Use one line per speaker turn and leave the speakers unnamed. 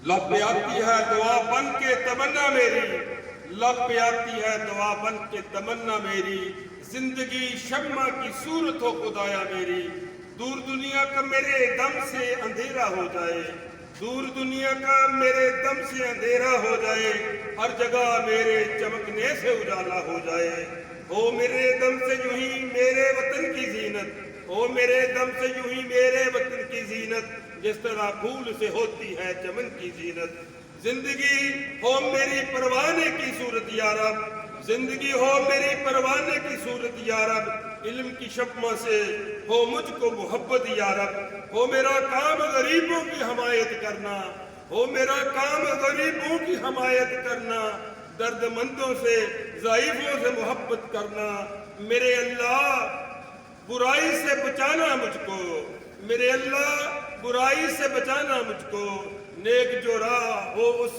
لب پہ آتی ہے دعا بن کے تمنا میری، لب پہ آتی ہے دعا بن کے تمنا میری، زندگی شمع کی صورت ہو خدایا میری، دور دنیا کا میرے دم سے اندھیرا ہو جائے، دور دنیا کا میرے دم سے اندھیرا ہو جائے، ہر جگہ میرے چمکنے سے اجالا ہو جائے، ہو میرے دم سے یوں ہی میرے وطن کی زینت، ہو میرے دم سے یوں ہی میرے وطن کی زینت، جس طرح پھول سے ہوتی ہے چمن کی زینت، زندگی ہو میری پروانے کی صورت یا رب، زندگی ہو میری پروانے کی صورت یا رب، علم کی شمع سے ہو مجھ کو محبت یا رب، ہو میرا کام غریبوں کی حمایت کرنا، ہو میرا کام غریبوں کی حمایت کرنا، درد مندوں سے ضعیفوں سے محبت کرنا، میرے اللہ برائی سے بچانا مجھ کو، میرے اللہ برائی سے بچانا مجھ کو، نیک جو راہ ہو اس